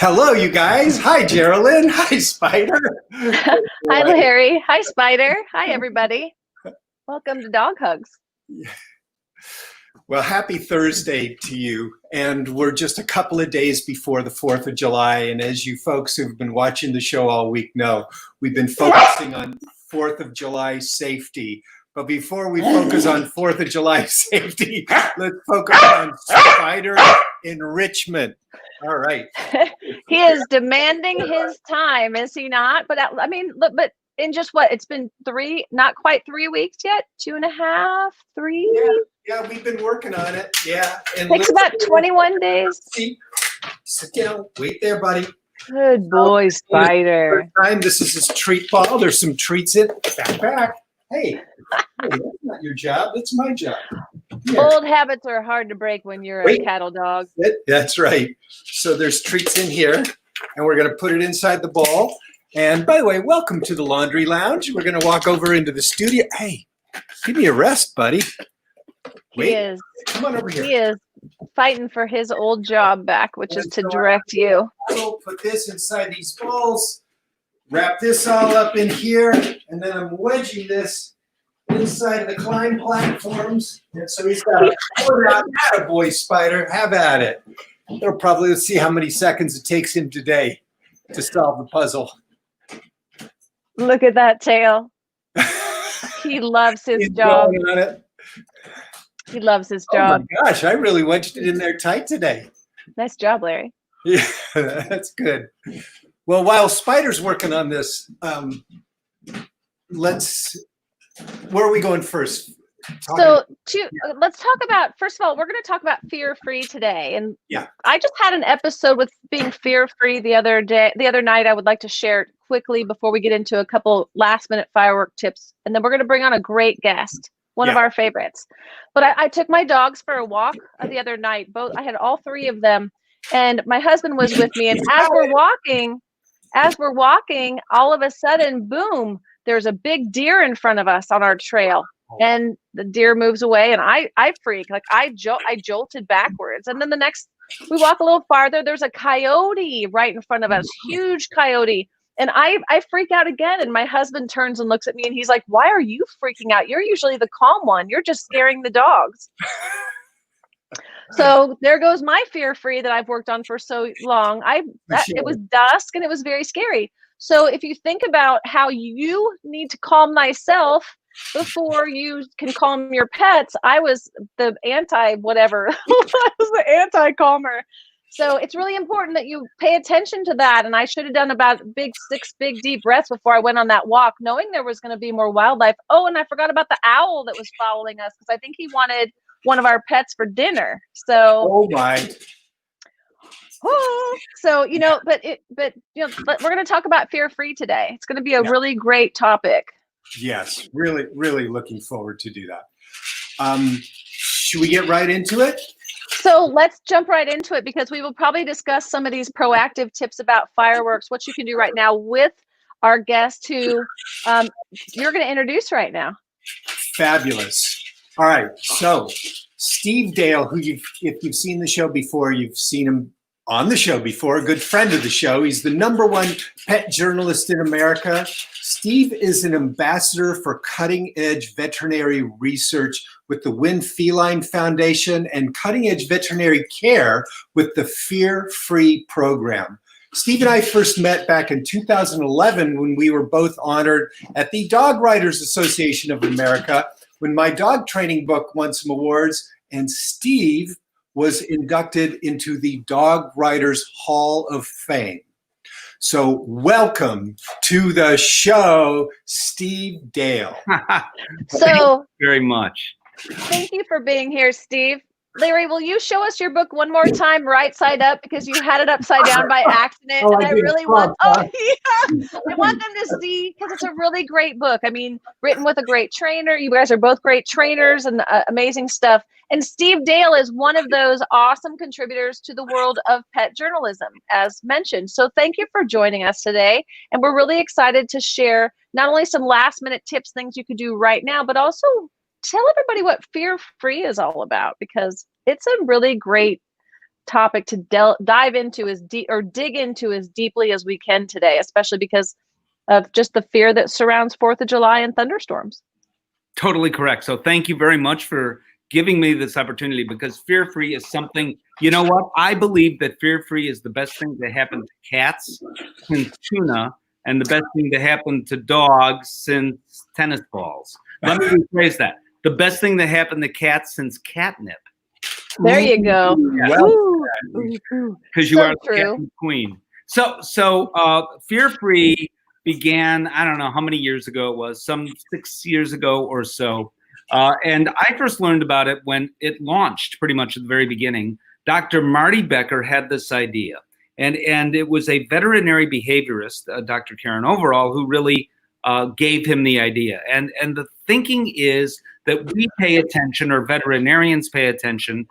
Hello, you guys. Hi, Geraldine. Hi, Spider. Hi, Larry. Hi, Spider. Hi, everybody. Welcome to Dog Hugs. Well, happy Thursday to you. And we're just a couple of days before the 4th of July. And as you folks who've been watching the show all week know, we've been focusing on 4th of July safety. But before we focus on 4th of July safety, let's focus on Spider enrichment. All right. He is demanding his time, is he not? But I mean, look, but in just what? It's been not quite 3 weeks yet? 2.5, 3? Yeah, we've been working on it. Yeah. And takes about 21 days. Sit down. Wait there, buddy. Good boy, Spider. This is his treat ball. There's some treats in. Back. Hey, that's not your job. That's my job. Yeah. Old habits are hard to break when you're a cattle dog. That's right. So there's treats in here, and we're going to put it inside the bowl. And by the way, welcome to the Laundry Lounge. We're going to walk over into the studio. Hey, give me a rest, buddy. Wait. Come on over here. He is fighting for his old job back, which is to direct you. I'll put this inside these bowls, wrap this all up in here, and then I'm wedging this inside of the climb platforms. And so he's got to put it out. Attaboy, Spider. Have at it. They'll probably see how many seconds it takes him today to solve the puzzle. Look at that tail. He loves his job. He loves his job. Oh my gosh, I really wedged it in there tight today. Nice job, Larry. Yeah, that's good. Well, while Spider's working on this, where are we going first? Let's talk about, first of all, we're going to talk about fear-free today. And I just had an episode with being fear-free the other night. I would like to share it quickly before we get into a couple last-minute firework tips. And then we're going to bring on a great guest, one of our favorites. But I took my dogs for a walk the other night. I had all 3 of them. And my husband was with me. And as we're walking, all of a sudden, boom, there's a big deer in front of us on our trail. And the deer moves away, and I freak. Like I jolted backwards. And then we walk a little farther, there's a coyote right in front of us, huge coyote. And I freak out again. And my husband turns and looks at me, and he's like, "Why are you freaking out? You're usually the calm one. You're just scaring the dogs." So there goes my fear-free that I've worked on for so long. It was dusk, and it was very scary. So if you think about how you need to calm thyself before you can calm your pets, I was the anti-whatever. I was the anti-calmer. So it's really important that you pay attention to that. And I should have done about 6 big deep breaths before I went on that walk, knowing there was going to be more wildlife. Oh, and I forgot about the owl that was following us, because I think he wanted one of our pets for dinner. So oh my. So but we're going to talk about fear-free today. It's going to be a really great topic. Yes, really, really looking forward to do that. Should we get right into it? So let's jump right into it, because we will probably discuss some of these proactive tips about fireworks, what you can do right now with our guest who you're going to introduce right now. Fabulous. All right. So Steve Dale, who if you've seen the show before, you've seen him on the show before, a good friend of the show. He's the #1 pet journalist in America. Steve is an ambassador for cutting-edge veterinary research with the Win Feline Foundation and cutting-edge veterinary care with the Fear-Free program. Steve and I first met back in 2011 when we were both honored at the Dog Writers Association of America, when my dog training book won some awards, and Steve was inducted into the Dog Writers Hall of Fame. So welcome to the show, Steve Dale. Thank you very much. Thank you for being here, Steve. Larry, will you show us your book one more time, right side up, because you had it upside down by accident, and I really want. I want them to see, because it's a really great book. I mean, written with a great trainer. You guys are both great trainers and amazing stuff. And Steve Dale is one of those awesome contributors to the world of pet journalism, as mentioned. So thank you for joining us today, and we're really excited to share not only some last-minute tips, things you could do right now, but also tell everybody what fear-free is all about, because it's a really great topic to dive into dig into as deeply as we can today, especially because of just the fear that surrounds 4th of July and thunderstorms. Totally correct. So thank you very much for giving me this opportunity, because fear-free is something, you know what? I believe that fear-free is the best thing to happen to cats since tuna, and the best thing to happen to dogs since tennis balls. Let me rephrase that. The best thing that happened to cats since catnip. There you go. Because you are the cat queen. So fear-free began, I don't know how many years ago it was, some 6 years ago or so. And I first learned about it when it launched pretty much at the very beginning. Dr. Marty Becker had this idea. And it was a veterinary behaviorist, Dr. Karen Overall, who really gave him the idea. And the thinking is that we pay attention, or veterinarians pay attention,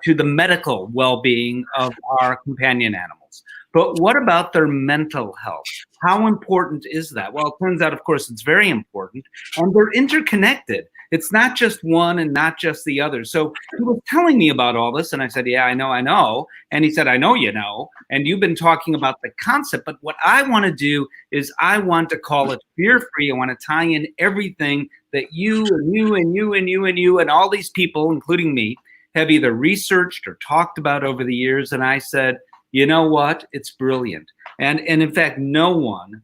to the medical well-being of our companion animals. But what about their mental health? How important is that? Well, it turns out, of course, it's very important, and they're interconnected. It's not just one and not just the other. So he was telling me about all this, and I said, yeah, I know. And he said, I know you know, and you've been talking about the concept, but what I want to do is I want to call it fear-free. I want to tie in everything that you and you and you and you and you and all these people, including me, have either researched or talked about over the years. And I said, you know what? It's brilliant. And in fact, no one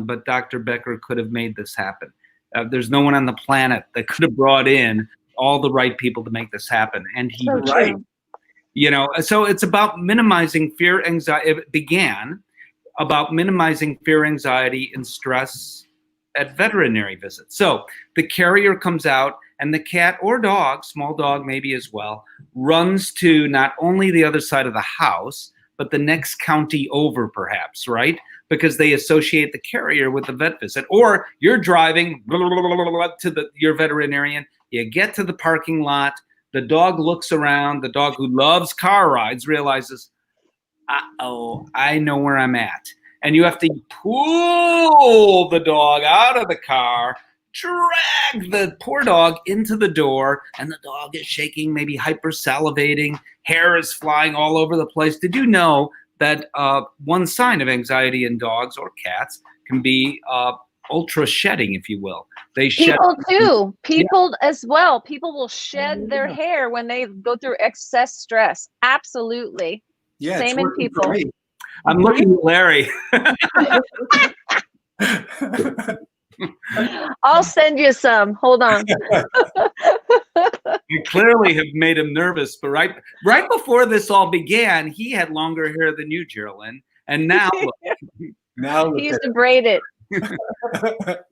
but Dr. Becker could have made this happen. There's no one on the planet that could have brought in all the right people to make this happen. And he was right. You know, so it's about minimizing fear, anxiety. It began about minimizing fear, anxiety, and stress at veterinary visits. So the carrier comes out, and the cat or dog, small dog maybe as well, runs to not only the other side of the house, but the next county over perhaps, right? Because they associate the carrier with the vet visit. Or you're driving to your veterinarian, you get to the parking lot, the dog looks around, the dog who loves car rides realizes, uh-oh, I know where I'm at. And you have to pull the dog out of the car, drag the poor dog into the door, and the dog is shaking, maybe hypersalivating, hair is flying all over the place. Did you know that one sign of anxiety in dogs or cats can be ultra shedding, if you will? They shed. People too. People as well. People will shed their hair when they go through excess stress. Absolutely. Yeah, same in people. Great. I'm looking at Larry. I'll send you some. Hold on. You clearly have made him nervous, but right before this all began, he had longer hair than you, Geraldine, and now he used to braid it.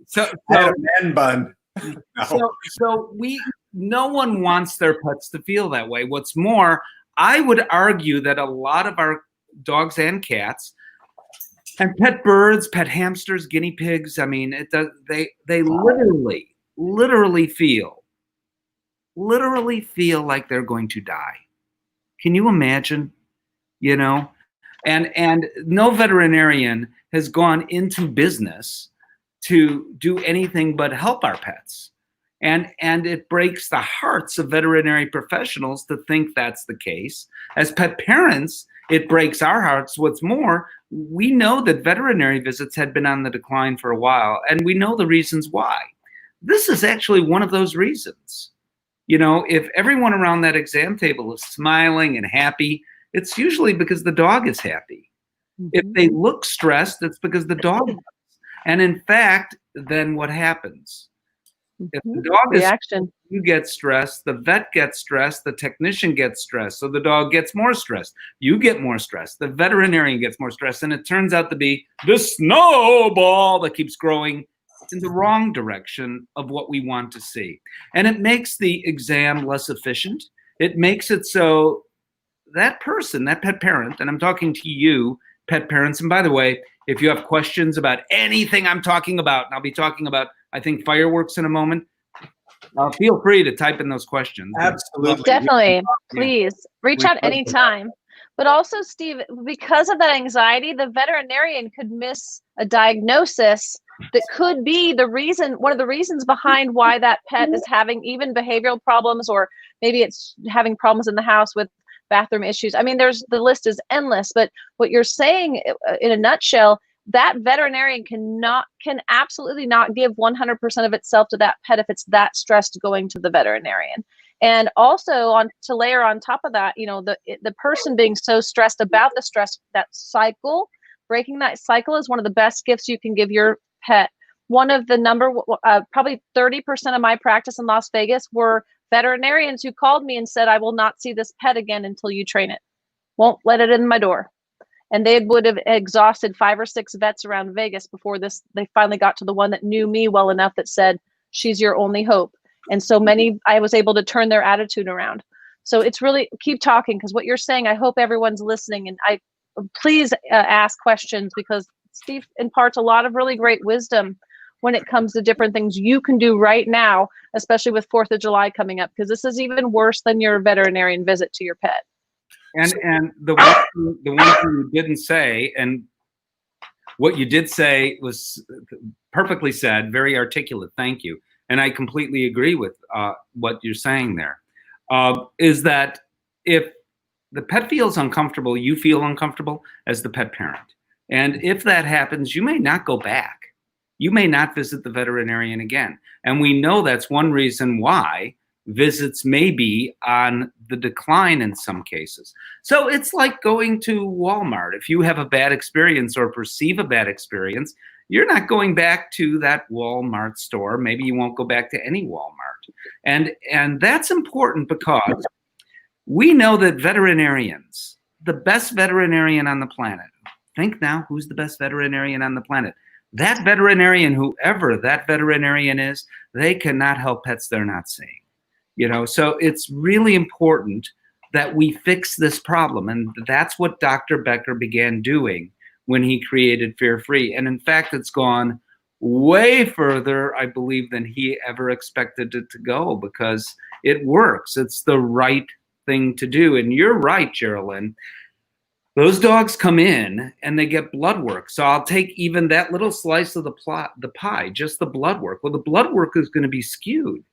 So man bun. No. So no one wants their pets to feel that way. What's more, I would argue that a lot of our dogs and cats and pet birds, pet hamsters, guinea pigs, I mean, they literally feel like they're going to die. Can you imagine? You know? And no veterinarian has gone into business to do anything but help our pets. And it breaks the hearts of veterinary professionals to think that's the case. As pet parents, it breaks our hearts. What's more, we know that veterinary visits had been on the decline for a while, and we know the reasons why. This is actually one of those reasons. You know, if everyone around that exam table is smiling and happy, it's usually because the dog is happy. Mm-hmm. If they look stressed, it's because the dog is. And in fact, then what happens? If the dog is, you get stressed, the vet gets stressed, the technician gets stressed, so the dog gets more stressed. You get more stressed, the veterinarian gets more stressed, and it turns out to be the snowball that keeps growing in the wrong direction of what we want to see. And it makes the exam less efficient. It makes it so that person, that pet parent, and I'm talking to you, pet parents, and by the way, if you have questions about anything I'm talking about, and I'll be talking about, I think, fireworks in a moment, feel free to type in those questions. Absolutely. Definitely. Please reach out anytime. But also, Steve, because of that anxiety, the veterinarian could miss a diagnosis that could be the reason, one of the reasons behind why that pet is having even behavioral problems, or maybe it's having problems in the house with bathroom issues. I mean, the list is endless, but what you're saying in a nutshell, that veterinarian can absolutely not give 100% of itself to that pet if it's that stressed going to the veterinarian. And also to layer on top of that, the person being so stressed about the stress, that cycle, breaking that cycle is one of the best gifts you can give your pet. One of the probably 30% of my practice in Las Vegas were veterinarians who called me and said, I will not see this pet again until you train it. Won't let it in my door. And they would have exhausted 5 or 6 vets around Vegas before they finally got to the one that knew me well enough that said, she's your only hope. And so I was able to turn their attitude around. So it's really, keep talking, because what you're saying, I hope everyone's listening. And please ask questions, because Steve imparts a lot of really great wisdom when it comes to different things you can do right now, especially with 4th of July coming up, because this is even worse than your veterinarian visit to your pet. And the one thing you didn't say, and what you did say was perfectly said, very articulate. Thank you. And I completely agree with what you're saying there. Is that if the pet feels uncomfortable, you feel uncomfortable as the pet parent. And if that happens, you may not go back. You may not visit the veterinarian again. And we know that's one reason why visits may be on the decline in some cases. So it's like going to Walmart. If you have a bad experience or perceive a bad experience, you're not going back to that Walmart store. Maybe you won't go back to any Walmart. And that's important, because we know that veterinarians, the best veterinarian on the planet, think now, who's the best veterinarian on the planet? That veterinarian, whoever that veterinarian is, they cannot help pets they're not seeing. So it's really important that we fix this problem. And that's what Dr. Becker began doing when he created Fear Free. And in fact, it's gone way further, I believe, than he ever expected it to go, because it works. It's the right thing to do. And you're right, Geraldine. Those dogs come in and they get blood work. So I'll take even that little slice of the pie, just the blood work. Well, the blood work is going to be skewed.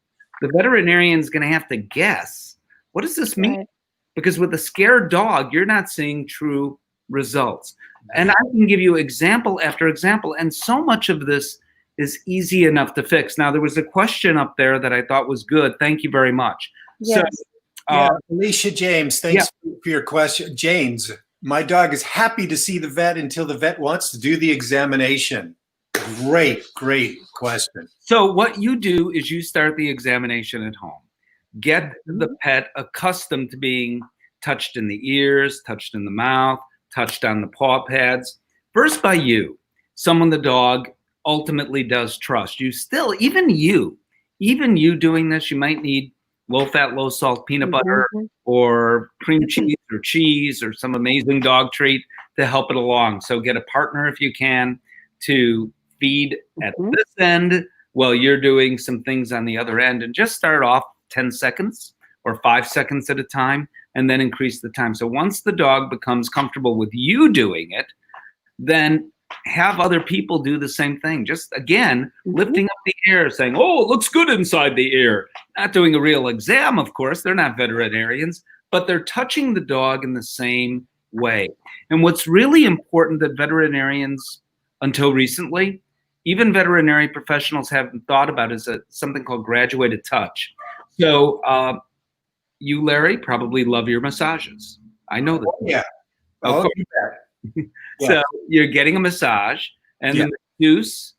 The veterinarian is going to have to guess, what does this mean? Right. Because with a scared dog, you're not seeing true results. And I can give you example after example. And so much of this is easy enough to fix. Now, there was a question up there that I thought was good. Thank you very much. Yes. So, Alicia James, thanks for your question. Janes, my dog is happy to see the vet until the vet wants to do the examination. Great question. So what you do is you start the examination at home. Get the pet accustomed to being touched in the ears, touched in the mouth, touched on the paw pads. First by you, someone the dog ultimately does trust. Even you doing this, you might need low-fat, low-salt peanut butter or cream cheese or some amazing dog treat to help it along. So get a partner if you can to feed at this end while you're doing some things on the other end, and just start off 10 seconds or 5 seconds at a time, and then increase the time. So once the dog becomes comfortable with you doing it, then have other people do the same thing. Just, again, lifting up the ear, saying, oh, it looks good inside the ear. Not doing a real exam, of course. They're not veterinarians, but they're touching the dog in the same way. And what's really important that veterinarians, until recently, even veterinary professionals haven't thought about is something called graduated touch. So you, Larry, probably love your massages. I know that. Yeah. Okay. So you're getting a massage, and the masseuse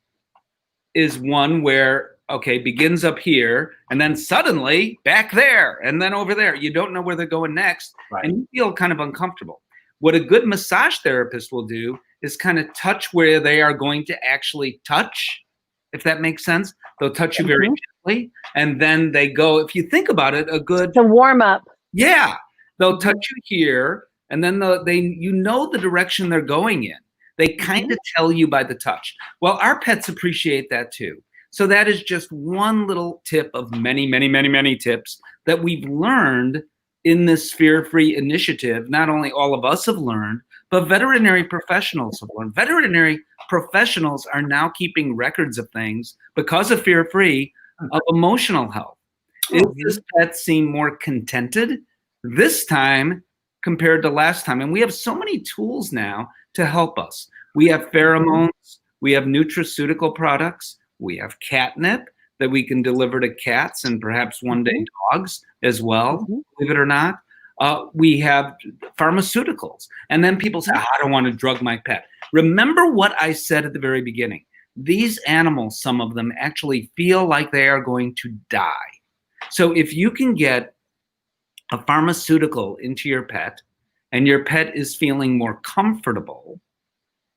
is one where, begins up here, and then suddenly back there, and then over there. You don't know where they're going next, and you feel kind of uncomfortable. What a good massage therapist will do is kind of touch where they are going to actually touch, if that makes sense. They'll touch you very gently, and then they go, if you think about it, the warm up. Yeah. They'll touch you here, and then you know the direction they're going in. They kind of tell you by the touch. Well, our pets appreciate that too. So that is just one little tip of many, many, many, many tips that we've learned in this Fear Free initiative. Not only all of us have learned, but veterinary professionals have learned. Veterinary professionals are now keeping records of things because of Fear Free of emotional health. Is this pet seem more contented this time compared to last time? And we have so many tools now to help us. We have pheromones, we have nutraceutical products, we have catnip that we can deliver to cats and perhaps one day dogs as well, believe it or not. We have pharmaceuticals. And then people say, I don't want to drug my pet. Remember what I said at the very beginning. These animals, some of them actually feel like they are going to die. So if you can get a pharmaceutical into your pet and your pet is feeling more comfortable,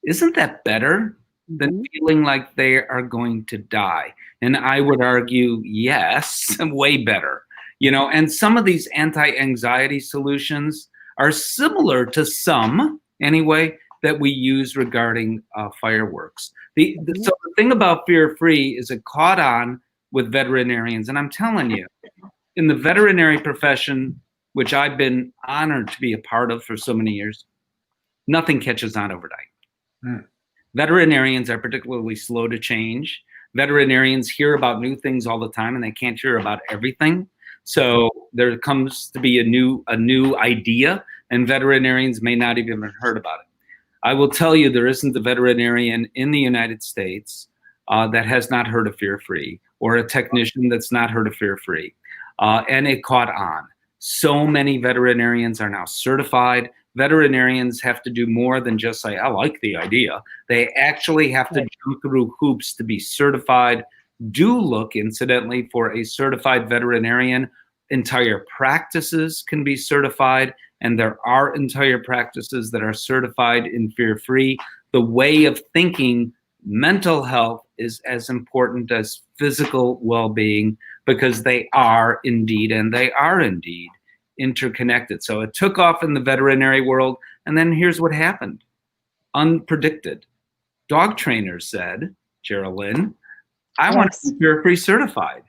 isn't that better than feeling like they are going to die? And I would argue, yes, way better. You know, and some of these anti-anxiety solutions are similar to some, anyway, that we use regarding fireworks. So the thing about Fear Free is it caught on with veterinarians. And I'm telling you, in the veterinary profession, which I've been honored to be a part of for so many years, nothing catches on overnight. Veterinarians are particularly slow to change. Veterinarians hear about new things all the time and they can't hear about everything. So there comes to be a new idea and veterinarians may not even have heard about it. I will tell you, there isn't a veterinarian in the United States that has not heard of Fear Free, or a technician that's not heard of Fear Free. And it caught on. So many veterinarians are now certified. Veterinarians have to do more than just say, I like the idea. They actually have to jump through hoops to be certified. Do look, incidentally, for a certified veterinarian. Entire practices can be certified, and there are entire practices that are certified in Fear Free. The way of thinking, mental health is as important as physical well-being, because they are indeed, and they are indeed, interconnected. So it took off in the veterinary world, and then here's what happened. Unpredicted. Dog trainers said, Geraldine, I want to be Fear Free certified.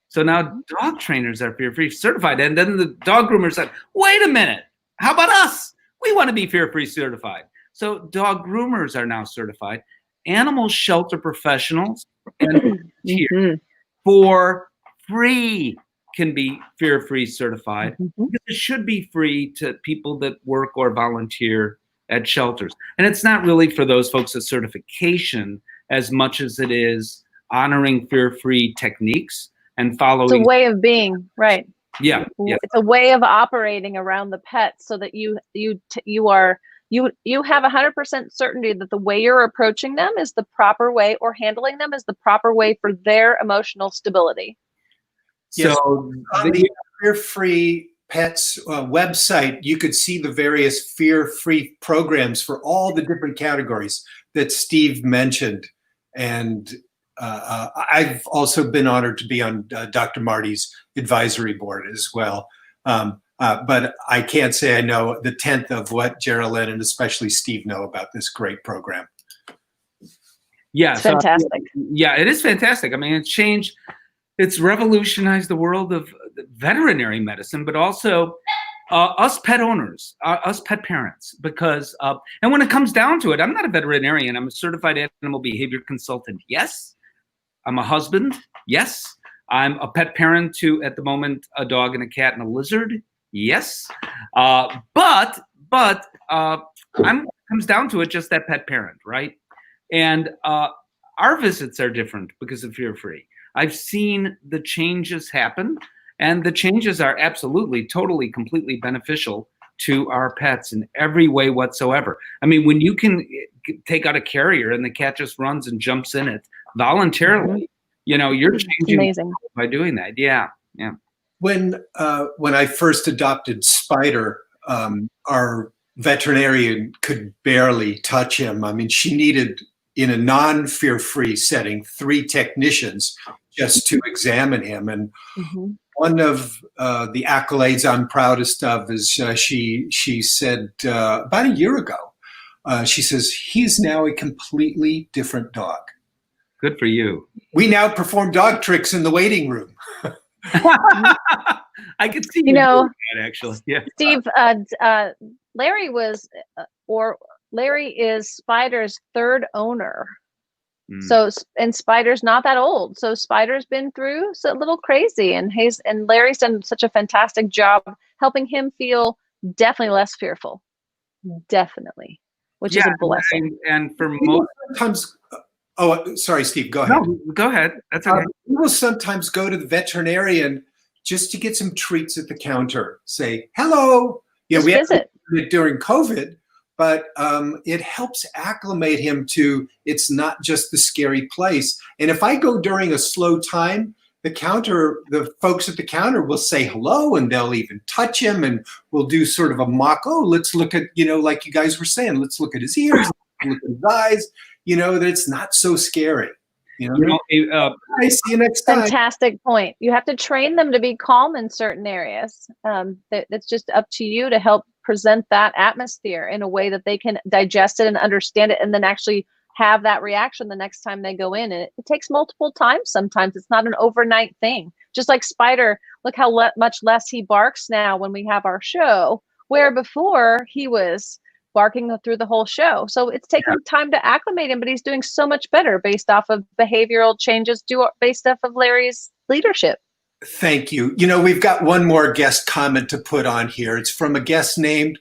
So now dog trainers are Fear Free certified. And then the dog groomer said, wait a minute, how about us? We want to be Fear Free certified. So dog groomers are now certified. Animal shelter professionals and for free can be Fear Free certified. Because it should be free to people that work or volunteer at shelters. And it's not really for those folks at certification as much as it is honoring Fear Free techniques and following. It's a way of being, right? Yeah. It's a way of operating around the pet, so that you have 100% certainty that the way you're approaching them is the proper way, or handling them is the proper way for their emotional stability. Yes. So on the Fear Free Pets website, you could see the various Fear Free programs for all the different categories that Steve mentioned. And I've also been honored to be on Dr. Marty's advisory board as well. But I can't say I know the 10th of what Geraldine and especially Steve know about this great program. Yeah, it's fantastic. Yeah, it is fantastic. I mean, it's changed, it's revolutionized the world of veterinary medicine, but also us pet owners, us pet parents, because, and when it comes down to it, I'm not a veterinarian. I'm a certified animal behavior consultant. Yes. I'm a husband. Yes. I'm a pet parent to, at the moment, a dog and a cat and a lizard. Yes. But it comes down to it, just that pet parent, right? And our visits are different because of Fear Free. I've seen the changes happen, and the changes are absolutely, totally, completely beneficial to our pets in every way whatsoever. I mean, when you can take out a carrier and the cat just runs and jumps in it voluntarily, you know, you're changing by doing that. Yeah. When I first adopted Spider, our veterinarian could barely touch him. I mean, she needed, in a non-Fear Free setting, 3 technicians just to examine him. And one of the accolades I'm proudest of is she said about a year ago, she says, he's now a completely different dog. Good for you. We now perform dog tricks in the waiting room. I could see you doing that, actually. Yeah. Steve, Larry was, or Larry is Spider's third owner. Mm. So, and Spider's not that old. So Spider's been through a little crazy, and Larry's done such a fantastic job helping him feel definitely less fearful. Definitely, which is a blessing. And for most sometimes, oh, sorry, Steve, go ahead. No, go ahead. That's okay. People sometimes go to the veterinarian just to get some treats at the counter. Say hello. Yeah, Just we visit. had it during COVID, but it helps acclimate him to it's not just the scary place. And if I go during a slow time, the folks at the counter will say hello, and they'll even touch him, and we'll do sort of a mock. Oh, let's look at, like you guys were saying, let's look at his ears, look at his eyes. That it's not so scary. I see you next time. Fantastic point. You have to train them to be calm in certain areas. It's just up to you to help present that atmosphere in a way that they can digest it and understand it, and then actually have that reaction the next time they go in. And it takes multiple times. Sometimes it's not an overnight thing. Just like Spider, look how much less he barks now when we have our show, where before he was barking through the whole show. So it's taking time to acclimate him, but he's doing so much better based off of behavioral changes based off of Larry's leadership. Thank you. We've got one more guest comment to put on here. It's from a guy named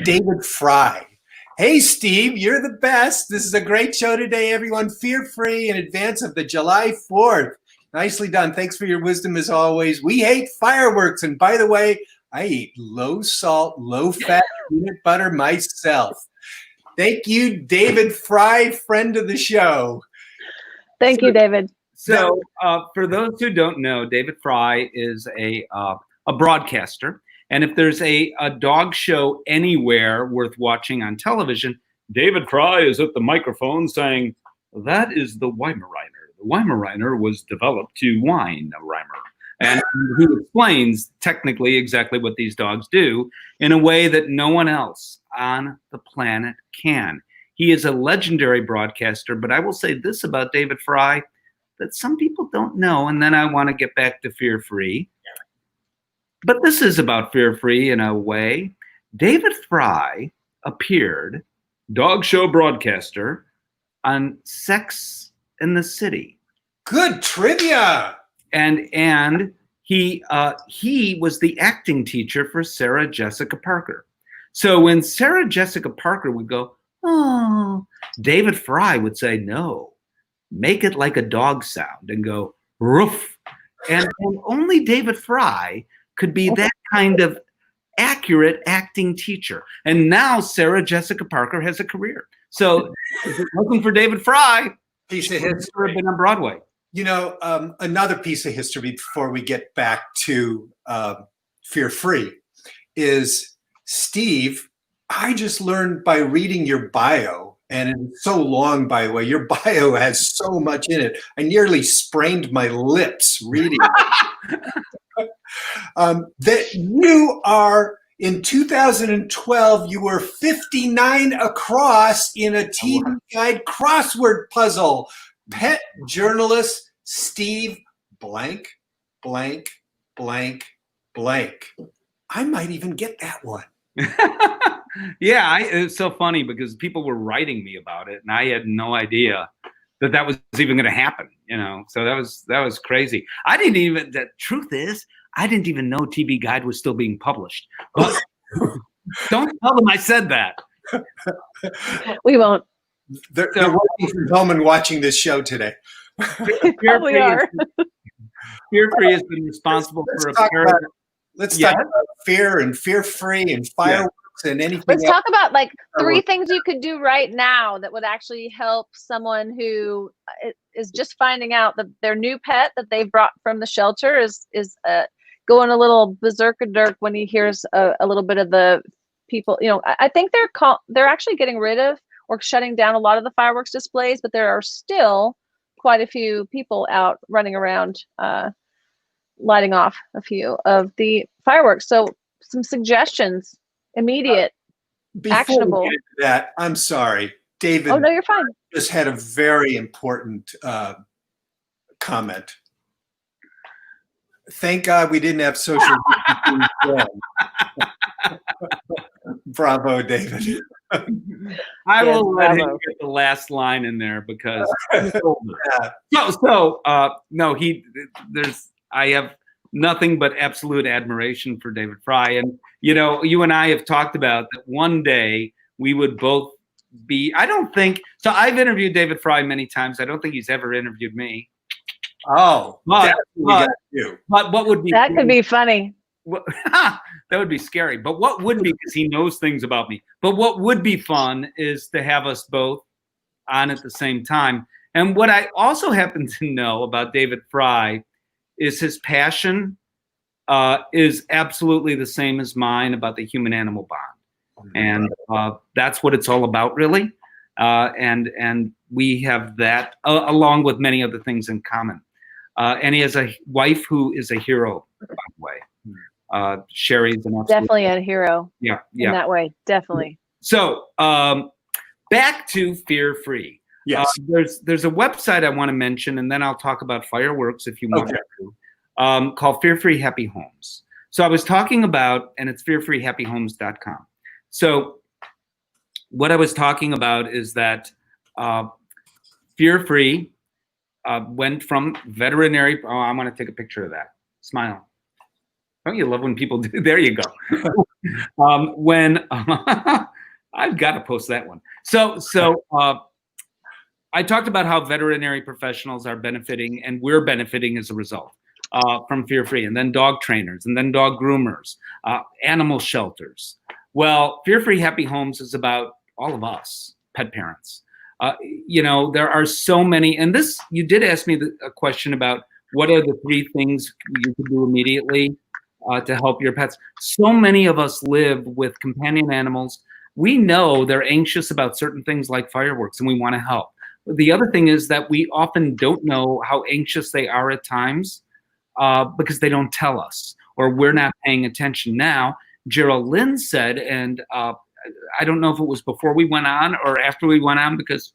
David Fry. Hey, Steve, you're the best. This is a great show today, everyone. Fear-free in advance of the July 4th. Nicely done. Thanks for your wisdom as always. We hate fireworks. And by the way, I eat low salt, low fat peanut butter myself. Thank you, David Fry, friend of the show. Thank you, David. So for those who don't know, David Fry is a broadcaster. And if there's a dog show anywhere worth watching on television, David Fry is at the microphone saying, that is the Weimaraner. The Weimaraner was developed to whine a rhymer. And he explains technically exactly what these dogs do in a way that no one else on the planet can. He is a legendary broadcaster, but I will say this about David Fry that some people don't know, and then I want to get back to Fear-Free. But this is about Fear-Free in a way. David Fry appeared, dog show broadcaster, on Sex and the City. Good trivia. And he was the acting teacher for Sarah Jessica Parker. So when Sarah Jessica Parker would go, oh, David Fry would say, no, make it like a dog sound and go, roof. And only David Fry could be that kind of accurate acting teacher. And now Sarah Jessica Parker has a career. So if it wasn't for David Fry, piece of history would have been on Broadway. Another piece of history before we get back to Fear-Free is, Steve, I just learned by reading your bio, and it's so long, by the way, your bio has so much in it. I nearly sprained my lips reading it. That you are, in 2012, you were 59 across in a TV Guide crossword puzzle. Pet journalist Steve blank, blank, blank, blank. I might even get that one. Yeah, it's so funny because people were writing me about it, and I had no idea that was even going to happen. So that was crazy. The truth is, I didn't even know TV Guide was still being published. But don't tell them I said that. We won't. They're working from home and watching this show today. Probably are. Fear-Free has been responsible for a period. Let's talk about fear and Fear-Free and fireworks and anything Let's else. talk about like 3 things you could do right now that would actually help someone who is just finding out that their new pet that they've brought from the shelter is going a little berserk when he hears a little bit of the people. I think they're actually getting rid of or shutting down a lot of the fireworks displays, but there are still quite a few people out running around lighting off a few of the fireworks. So some suggestions, immediate, actionable. We get to that, I'm sorry, David. Oh, no, you're fine. Just had a very important comment. Thank God we didn't have social distancing then. Bravo, David. I Yes, will let him bravo. get the last line in there because Yeah. I have nothing but absolute admiration for David Fry. And, you and I have talked about that one day we would both be, I've interviewed David Fry many times. I don't think he's ever interviewed me. Oh, But got you. what would be That could be funny. that would be scary. But what would be, because he knows things about me, but what would be fun is to have us both on at the same time. And what I also happen to know about David Fry is his passion is absolutely the same as mine about the human-animal bond. And that's what it's all about, really. And we have that along with many other things in common. And he has a wife who is a hero, by the way. Sherry's an absolute, Definitely a hero. Yeah. In that way, definitely. So back to Fear Free. Yes. There's a website I want to mention, and then I'll talk about fireworks if you want to, called Fear Free Happy Homes. So I was talking about, and it's fearfreehappyhomes.com. So what I was talking about is that Fear Free went from veterinary. Oh, I want to take a picture of that. Smile. Don't you love when people do? There you go. I've got to post that one. So I talked about how veterinary professionals are benefiting, and we're benefiting as a result from Fear Free, and then dog trainers, and then dog groomers, animal shelters. Well, Fear Free Happy Homes is about all of us, pet parents. There are so many, and this, you did ask me a question about what are the 3 things you can do immediately to help your pets. So many of us live with companion animals. We know they're anxious about certain things like fireworks, and we want to help. The other thing is that we often don't know how anxious they are at times because they don't tell us, or we're not paying attention. Now, Gerald Lynn said, and I don't know if it was before we went on or after we went on, because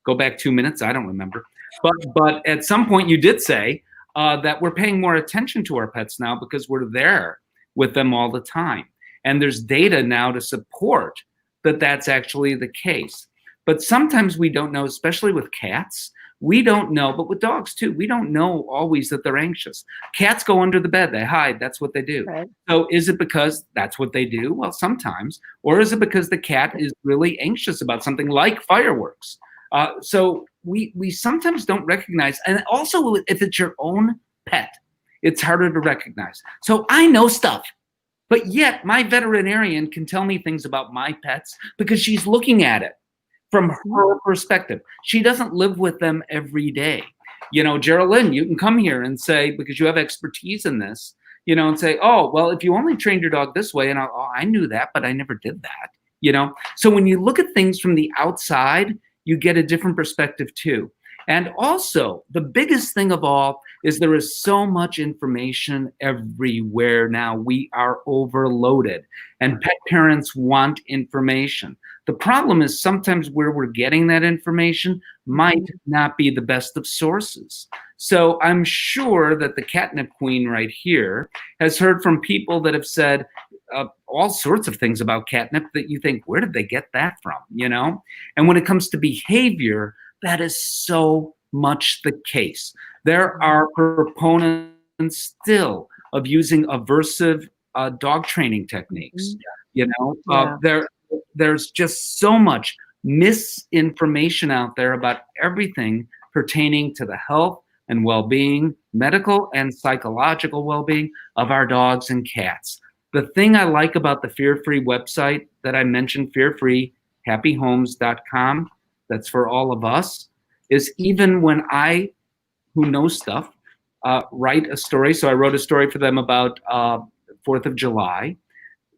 go back 2 minutes, I don't remember. But at some point you did say that we're paying more attention to our pets now because we're there with them all the time. And there's data now to support that that's actually the case. But sometimes we don't know, especially with cats. We don't know, but with dogs too, we don't know always that they're anxious. Cats go under the bed, they hide, that's what they do. Right. So is it because that's what they do? Well, sometimes. Or is it because the cat is really anxious about something like fireworks? So we sometimes don't recognize, and also if it's your own pet, it's harder to recognize. So I know stuff, but yet my veterinarian can tell me things about my pets because she's looking at it from her perspective. She doesn't live with them every day. Geraldine, you can come here and say, because you have expertise in this, and say, oh, well, if you only trained your dog this way, and I knew that, but I never did that, So when you look at things from the outside, you get a different perspective too. And also, the biggest thing of all is there is so much information everywhere now. We are overloaded, and pet parents want information. The problem is sometimes where we're getting that information might not be the best of sources. So I'm sure that the catnip queen right here has heard from people that have said all sorts of things about catnip that you think, where did they get that from? And when it comes to behavior, that is so much the case. There are proponents still of using aversive dog training techniques. There's just so much misinformation out there about everything pertaining to the health and well-being, medical and psychological well-being of our dogs and cats. The thing I like about the Fear Free website that I mentioned, fearfreehappyhomes.com, that's for all of us, is even when I, who knows stuff, write a story. So I wrote a story for them about 4th of July.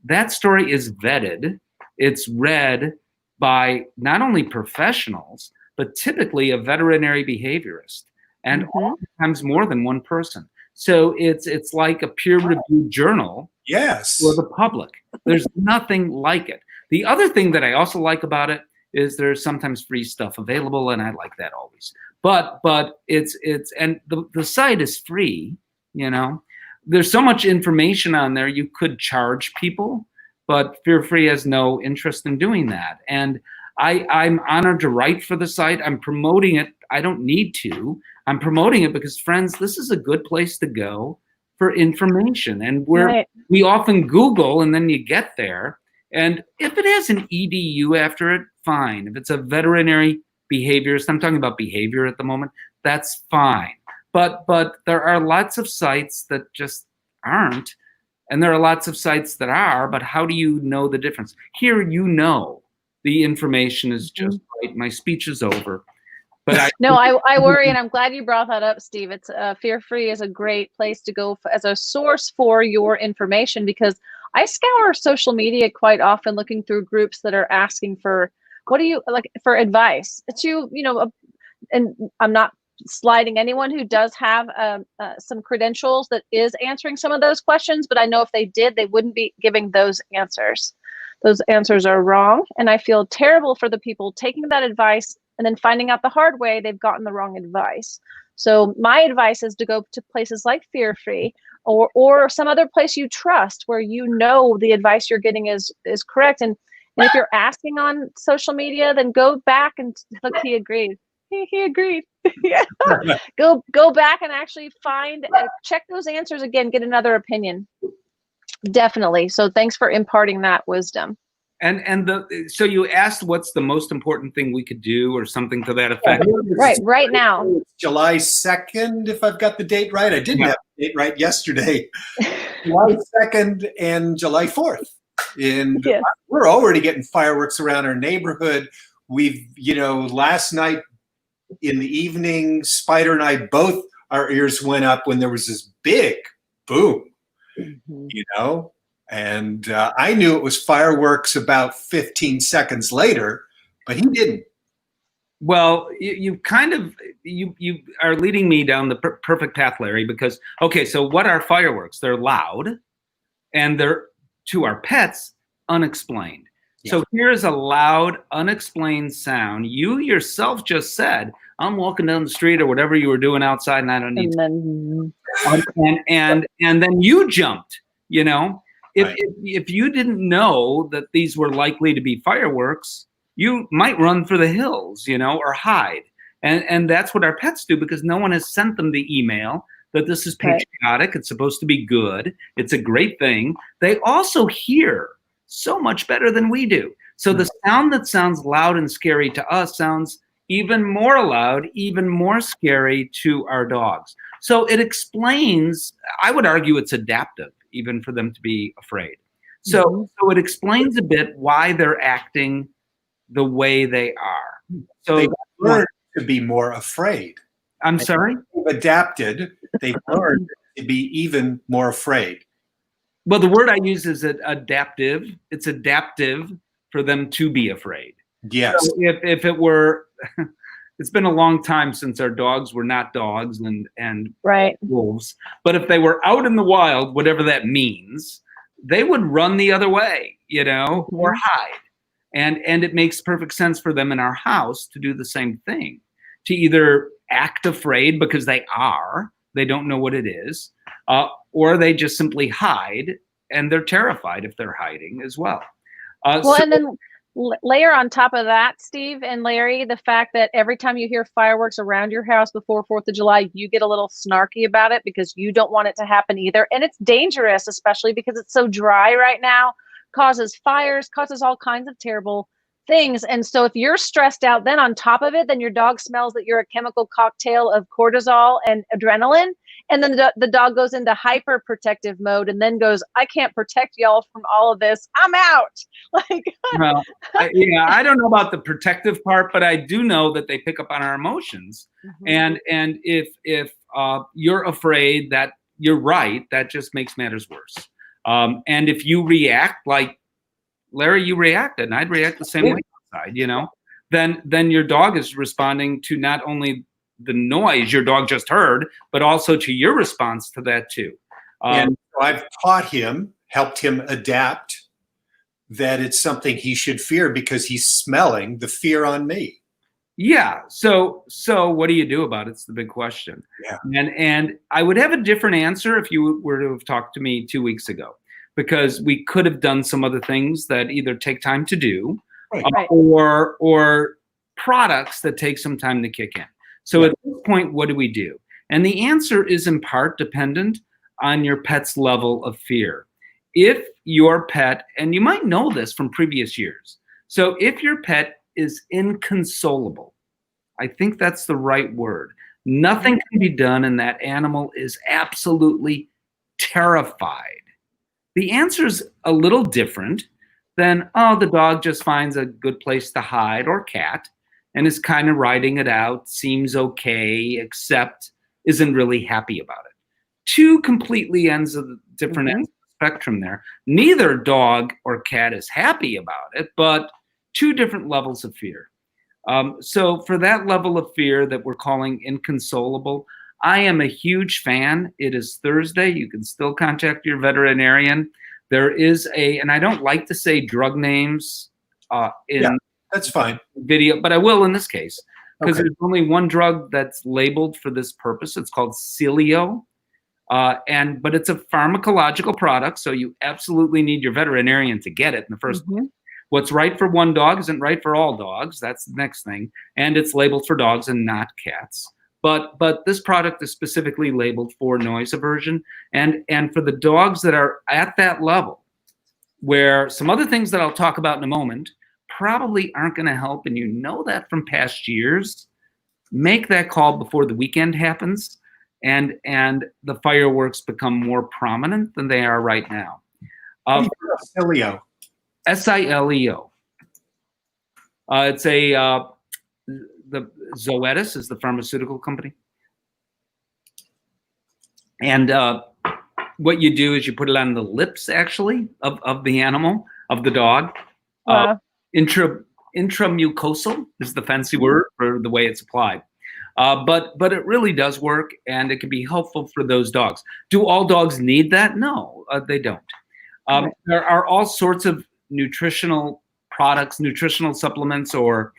That story is vetted. It's read by not only professionals, but typically a veterinary behaviorist, and oftentimes more than one person. So it's like a peer-reviewed journal for the public. There's nothing like it. The other thing that I also like about it is there's sometimes free stuff available, and I like that always. But it's and the site is free. There's so much information on there. You could charge people, but Fear Free has no interest in doing that. And I'm honored to write for the site. I'm promoting it. I don't need to. I'm promoting it because, friends, this is a good place to go for information. And we often Google and then you get there. And if it has an EDU after it, fine. If it's a veterinary behaviorist, I'm talking about behavior at the moment, that's fine. But there are lots of sites that just aren't. And there are lots of sites that are, but how do you know the difference? Here, the information is just right. My speech is over. But I worry, and I'm glad you brought that up, Steve. It's Fear Free is a great place to go as a source for your information, because I scour social media quite often looking through groups that are asking for, what do you like for advice? And I'm not sliding anyone who does have some credentials that is answering some of those questions, but I know if they did, they wouldn't be giving those answers. Those answers are wrong, and I feel terrible for the people taking that advice and then finding out the hard way they've gotten the wrong advice. So my advice is to go to places like Fear Free or some other place you trust where the advice you're getting is correct. And if you're asking on social media, then go back and look, he agreed. He agreed. Yeah. Go back and actually check those answers again, get another opinion. Definitely. So thanks for imparting that wisdom. So you asked what's the most important thing we could do or something to that effect. Right now. It's July 2nd, if I've got the date right. I didn't have the date right yesterday. July 2nd and July 4th. And we're already getting fireworks around our neighborhood. We've, last night in the evening, Spider and I, both our ears went up when there was this big boom, and I knew it was fireworks about 15 seconds later, but he didn't. Well, you are leading me down the perfect path, Larry, because, okay, so what are fireworks? They're loud, and they're, to our pets, unexplained. Yeah. So here's a loud, unexplained sound. You yourself just said, I'm walking down the street or whatever you were doing outside, and I don't need to. And then you jumped, If you didn't know that these were likely to be fireworks, you might run for the hills, or hide. And that's what our pets do, because no one has sent them the email that this is patriotic. It's supposed to be good. It's a great thing. They also hear so much better than we do. So the sound that sounds loud and scary to us sounds even more loud, even more scary to our dogs. So it explains, I would argue it's adaptive, even for them to be afraid. So it explains a bit why they're acting the way they are. So they learned to be more afraid. I'm sorry? They've adapted. They've learned to be even more afraid. Well, the word I use is adaptive. It's adaptive for them to be afraid. Yes. So if it were, it's been a long time since our dogs were not dogs and wolves. But if they were out in the wild, whatever that means, they would run the other way, or hide. And it makes perfect sense for them in our house to do the same thing, to either act afraid because they don't know what it is, or they just simply hide, and they're terrified if they're hiding as well. And then layer on top of that, Steve and Larry, the fact that every time you hear fireworks around your house before 4th of July, you get a little snarky about it because you don't want it to happen either. And it's dangerous, especially because it's so dry right now, causes fires, causes all kinds of terrible things. And so if you're stressed out, then on top of it, then your dog smells that you're a chemical cocktail of cortisol and adrenaline. And then the dog goes into hyper protective mode and then goes, I can't protect y'all from all of this. I'm out. Well, I don't know about the protective part, but I do know that they pick up on our emotions. And if you're afraid, that you're right, that just makes matters worse. And if you react like Larry, you reacted, and I'd react the same way outside, then your dog is responding to not only the noise your dog just heard, but also to your response to that too. And I've helped him adapt that it's something he should fear because he's smelling the fear on me. Yeah. So what do you do about it? It's the big question. Yeah. And I would have a different answer if you were to have talked to me 2 weeks ago, because we could have done some other things that either take time to do, Right. or products that take some time to kick in. So at this point, what do we do? And the answer is in part dependent on your pet's level of fear. If your pet, and you might know this from previous years, so if your pet is inconsolable, I think that's the right word. Nothing can be done and that animal is absolutely terrified. The answer is a little different than, oh, the dog just finds a good place to hide, or cat, and is kind of riding it out, seems okay, except isn't really happy about it. Two completely ends of the different ends of the spectrum there. Neither dog or cat is happy about it, but two different levels of fear. So for that level of fear that we're calling inconsolable, I am a huge fan. It is Thursday. You can still contact your veterinarian. There is and I don't like to say drug names that's fine. Video, but I will in this case, because there's only one drug that's labeled for this purpose. It's called Celio. But it's a pharmacological product, so you absolutely need your veterinarian to get it in the first place. What's right for one dog isn't right for all dogs. That's the next thing. And it's labeled for dogs and not cats. But this product is specifically labeled for noise aversion. And for the dogs that are at that level, where some other things that I'll talk about in a moment probably aren't going to help, and you know that from past years, make that call before the weekend happens and the fireworks become more prominent than they are right now. Sileo. Sileo. It's the Zoetis is the pharmaceutical company. And what you do is you put it on the lips, actually, of the animal, of the dog. Intramucosal is the fancy word for the way it's applied. But it really does work, and it can be helpful for those dogs. Do all dogs need that? No, they don't. There are all sorts of nutritional products, nutritional supplements, or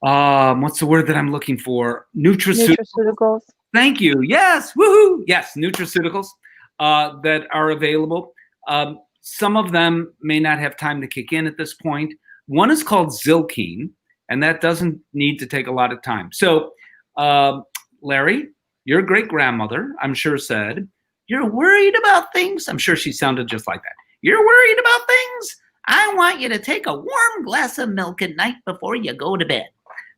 what's the word that I'm looking for? Nutraceuticals. Thank you. Yes. Woohoo. Yes. Nutraceuticals that are available. Some of them may not have time to kick in at this point. One is called Zylkene, and that doesn't need to take a lot of time. So, Larry, your great-grandmother, I'm sure, said, "You're worried about things?" I'm sure she sounded just like that. "You're worried about things? I want you to take a warm glass of milk at night before you go to bed."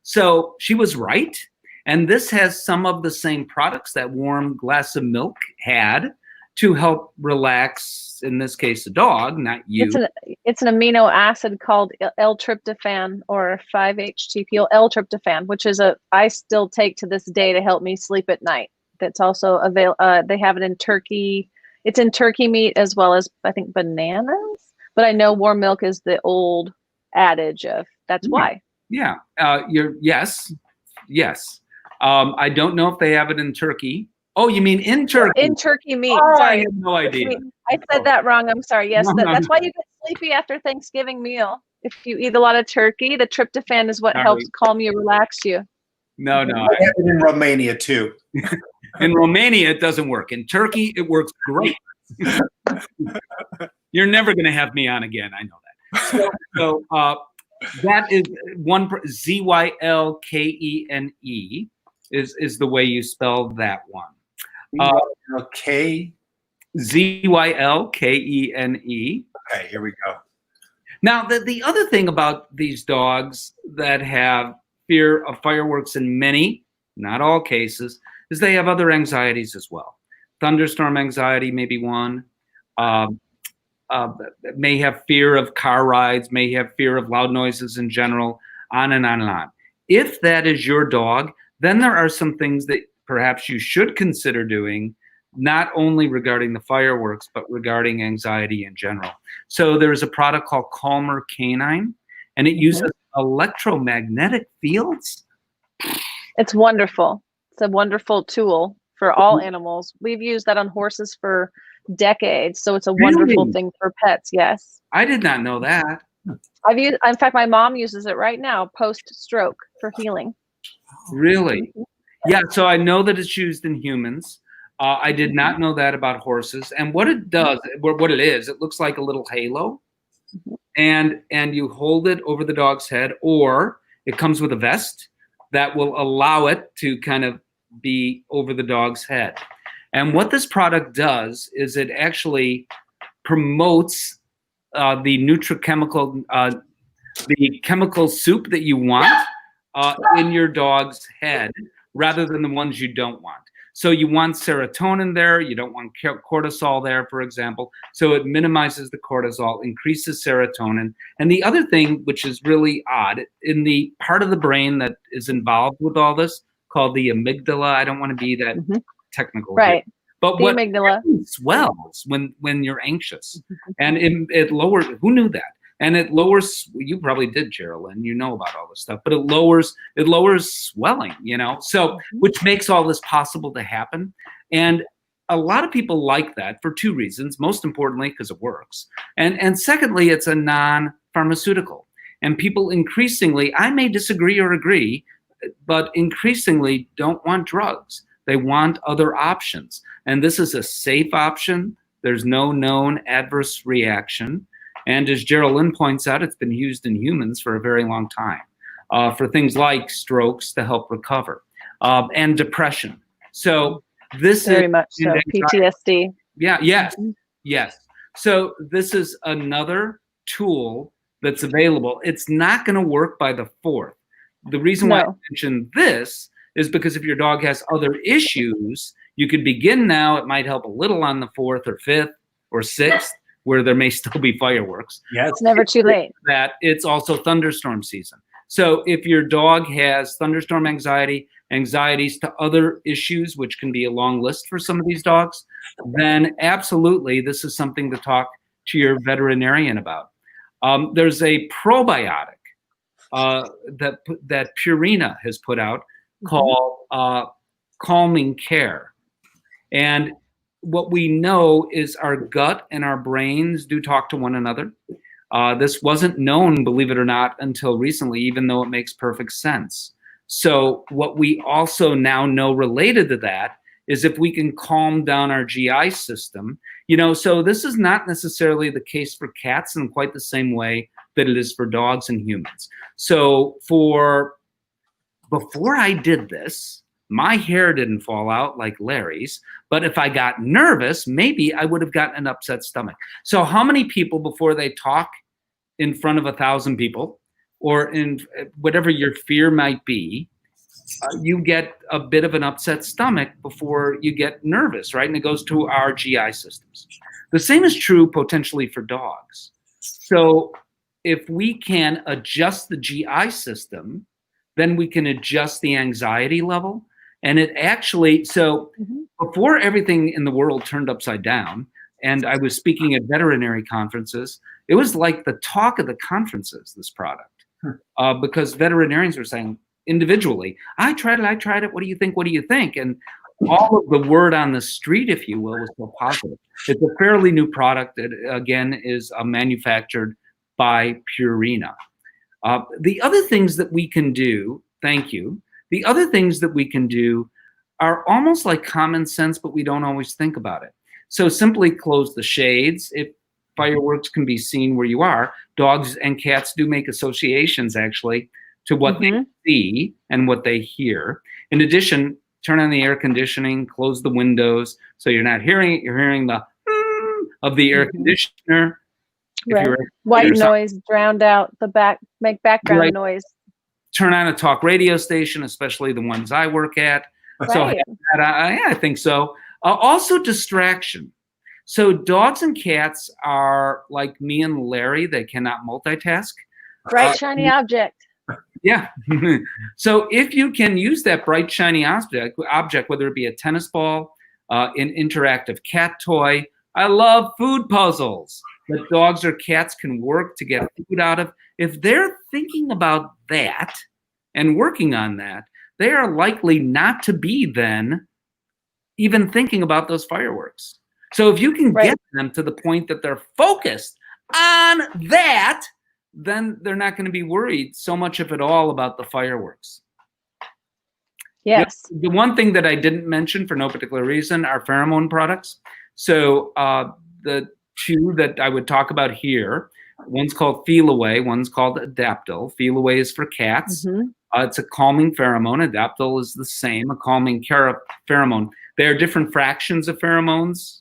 So she was right. And this has some of the same products that warm glass of milk had to help relax, in this case, the dog, not you. It's an amino acid called L-tryptophan, or 5-HTP, L-tryptophan, which is I still take to this day to help me sleep at night. That's also available. They have it in turkey. It's in turkey meat as well as, I think, bananas. But I know warm milk is the old adage of that's why. Yeah. Yes. I don't know if they have it in turkey. Oh, you mean in turkey? In turkey meat. Oh, sorry. I have no idea. I said that wrong. I'm sorry. Yes, that's why you get sleepy after Thanksgiving meal. If you eat a lot of turkey, the tryptophan is what helps calm you, relax you. No. I have it in Romania too. In Romania, it doesn't work. In Turkey, it works great. You're never going to have me on again. I know that. So that is one. Zylkene is the way you spell that one. Okay. Zylkene. Okay, here we go. Now, the other thing about these dogs that have fear of fireworks in many, not all cases, is they have other anxieties as well. Thunderstorm anxiety may be one. May have fear of car rides, may have fear of loud noises in general, on and on and on. If that is your dog, then there are some things that perhaps you should consider doing, not only regarding the fireworks, but regarding anxiety in general. So there's a product called Calmer Canine, and it uses electromagnetic fields. It's wonderful. It's a wonderful tool for all animals. We've used that on horses for decades, so it's a wonderful thing for pets. Yes. I did not know that. In fact, my mom uses it right now, post-stroke, for healing. Really? Yeah, so I know that it's used in humans. I did not know that about horses. And what it does, what it is, it looks like a little halo. and you hold it over the dog's head, or it comes with a vest that will allow it to kind of be over the dog's head. And what this product does is it actually promotes the nutrichemical, the chemical soup that you want in your dog's head, rather than the ones you don't want. So you want serotonin there, you don't want cortisol there, for example. So it minimizes the cortisol, increases serotonin. And the other thing, which is really odd, in the part of the brain that is involved with all this, called the amygdala, I don't want to be that technical right here, but the what amygdala swells when you're anxious, and it lowers, who knew that? And it lowers, you probably did, Geraldine, you know about all this stuff, but it lowers swelling, you know, so which makes all this possible to happen. And a lot of people like that for two reasons. Most importantly, because it works. And secondly, it's a non-pharmaceutical. And people increasingly, I may disagree or agree, but increasingly don't want drugs. They want other options. And this is a safe option. There's no known adverse reaction. And as Geraldine points out, it's been used in humans for a very long time for things like strokes to help recover and depression. So this very is much so. PTSD. Yeah, yes, yes. So this is another tool that's available. It's not going to work by the 4th. The reason why I mentioned this is because if your dog has other issues, you could begin now. It might help a little on the 4th or 5th or 6th. Where there may still be fireworks. Yeah, it's never too late. That it's also thunderstorm season. So if your dog has thunderstorm anxiety, anxieties to other issues, which can be a long list for some of these dogs, then absolutely this is something to talk to your veterinarian about. There's a probiotic that Purina has put out called Calming Care. And what we know is our gut and our brains do talk to one another. This wasn't known, believe it or not, until recently, even though it makes perfect sense. So what we also now know related to that is if we can calm down our GI system, you know, so this is not necessarily the case for cats in quite the same way that it is for dogs and humans. So before I did this, my hair didn't fall out like Larry's, but if I got nervous, maybe I would have gotten an upset stomach. So how many people before they talk in front of 1,000 people or in whatever your fear might be, you get a bit of an upset stomach before you get nervous, right? And it goes to our GI systems. The same is true potentially for dogs. So if we can adjust the GI system, then we can adjust the anxiety level. And it actually, so before everything in the world turned upside down, and I was speaking at veterinary conferences, it was like the talk of the conferences, this product, because veterinarians were saying individually, I tried it, what do you think, what do you think? And all of the word on the street, if you will, was so positive. It's a fairly new product that, again, is manufactured by Purina. The other things that we can do, thank you, the other things that we can do are almost like common sense, but we don't always think about it. So simply close the shades. If fireworks can be seen where you are, dogs and cats do make associations actually to what they see and what they hear. In addition, turn on the air conditioning, close the windows so you're not hearing it. You're hearing the of the air conditioner. Right. White noise drowned out the make background noise. Turn on a talk radio station, especially the ones I work at. Right. So I think so. Also distraction. So dogs and cats are like me and Larry. They cannot multitask. Bright, shiny object. Yeah. So if you can use that bright, shiny object, whether it be a tennis ball, an interactive cat toy. I love food puzzles that dogs or cats can work to get food out of. If they're thinking about that and working on that, they are likely not to be then even thinking about those fireworks. So if you can get them to the point that they're focused on that, then they're not going to be worried so much, if at all, about the fireworks. Yes. The one thing that I didn't mention for no particular reason are pheromone products. So the two that I would talk about here. One's called Feel Away, one's called Adaptil. Feel Away is for cats. It's a calming pheromone. Adaptil is the same, a calming pheromone. They are different fractions of pheromones.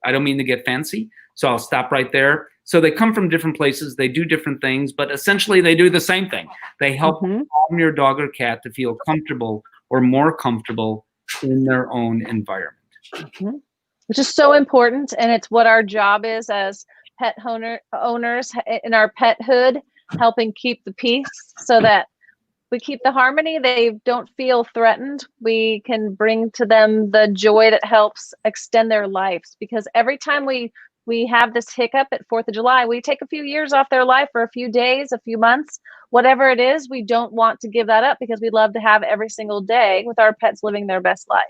I don't mean to get fancy, so I'll stop right there. So they come from different places. They do different things, but essentially they do the same thing. They help calm your dog or cat to feel comfortable or more comfortable in their own environment. Which is so important, and it's what our job is as pet owners in our pethood, helping keep the peace so that we keep the harmony. They don't feel threatened. We can bring to them the joy that helps extend their lives, because every time we have this hiccup at 4th of July, we take a few years off their life for a few days, a few months, whatever it is. We don't want to give that up because we love to have every single day with our pets living their best life.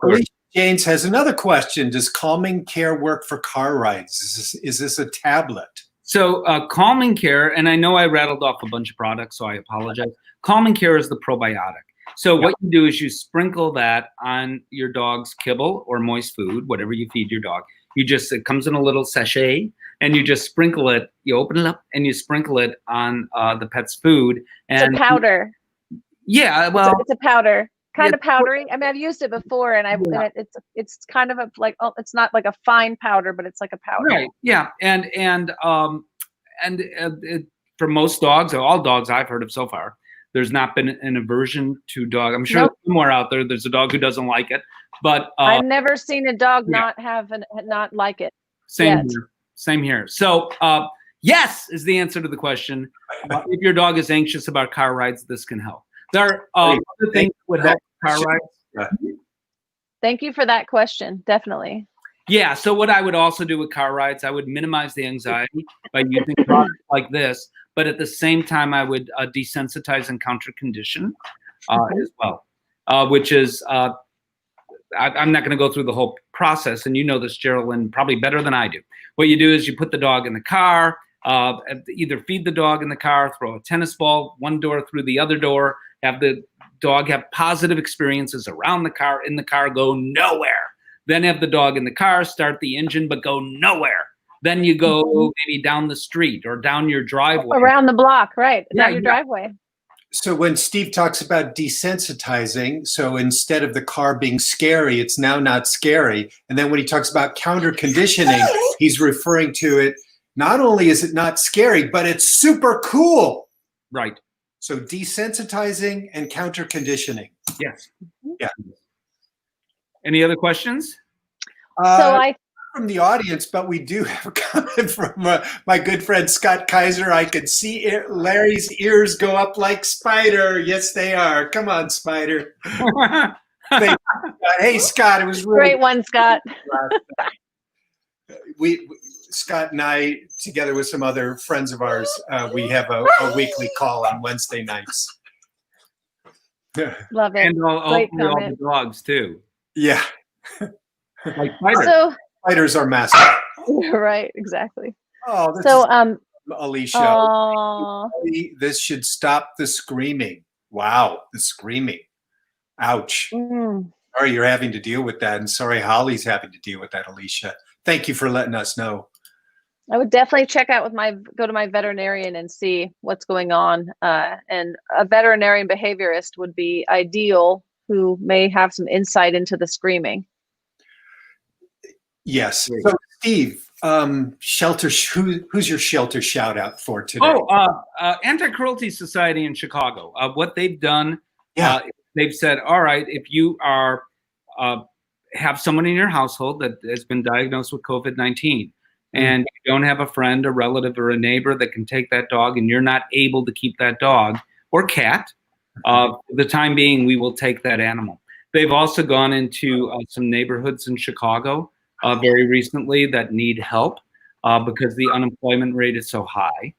Alicia Janes has another question. Does calming care work for car rides? Is this a tablet? So calming care, and I know I rattled off a bunch of products, so I apologize. Calming care is the probiotic. So what you do is you sprinkle that on your dog's kibble or moist food, whatever you feed your dog. It comes in a little sachet, and you just sprinkle it. You open it up and you sprinkle it on the pet's food. And it's a powder. Yeah, well, it's a powder, kind of powdery. I mean, I've used it before, and it's kind of it's not like a fine powder, but it's like a powder. Right. Yeah. And for most dogs, or all dogs I've heard of so far, there's not been an aversion to dog. I'm sure somewhere out there's a dog who doesn't like it, but I've never seen a dog not like it. Same here. So yes is the answer to the question. If your dog is anxious about car rides, this can help. There are other things that would help car rides. Thank you for that question. Definitely. Yeah. So what I would also do with car rides, I would minimize the anxiety by using products like this. But at the same time, I would desensitize and counter condition as well, which is, I'm not going to go through the whole process. And you know this, Geraldine, probably better than I do. What you do is you put the dog in the car, either feed the dog in the car, throw a tennis ball, one door through the other door, have the dog have positive experiences around the car, in the car, go nowhere. Then have the dog in the car, start the engine, but go nowhere. Then you go maybe down the street or down your driveway. Around the block, right? Down your driveway. So when Steve talks about desensitizing, so instead of the car being scary, it's now not scary. And then when he talks about counter conditioning, he's referring to it, not only is it not scary, but it's super cool. Right. So desensitizing and counter conditioning. Yes. Yeah. Any other questions? From the audience, but we do have a comment from my good friend Scott Kaiser. I could see Larry's ears go up like Spider. Yes, they are. Come on, Spider. Hey, Scott, it was really great one, Scott. Scott and I, together with some other friends of ours, we have a weekly call on Wednesday nights. Love it. And all the dogs too. Yeah. Like Spider. So, Spiders are mascot. Right, exactly. Oh, Alicia, this should stop the screaming. Wow, the screaming. Ouch. Sorry you're having to deal with that, and sorry Holly's having to deal with that, Alicia. Thank you for letting us know. I would definitely go to my veterinarian and see what's going on. And a veterinarian behaviorist would be ideal, who may have some insight into the screaming. Yes. So Steve, who's your shelter shout out for today? Anti-Cruelty Society in Chicago. What they've done, they've said, all right, if you are have someone in your household that has been diagnosed with COVID-19 and you don't have a friend, a relative, or a neighbor that can take that dog, and you're not able to keep that dog or cat, for the time being, we will take that animal. They've also gone into some neighborhoods in Chicago very recently that need help because the unemployment rate is so high.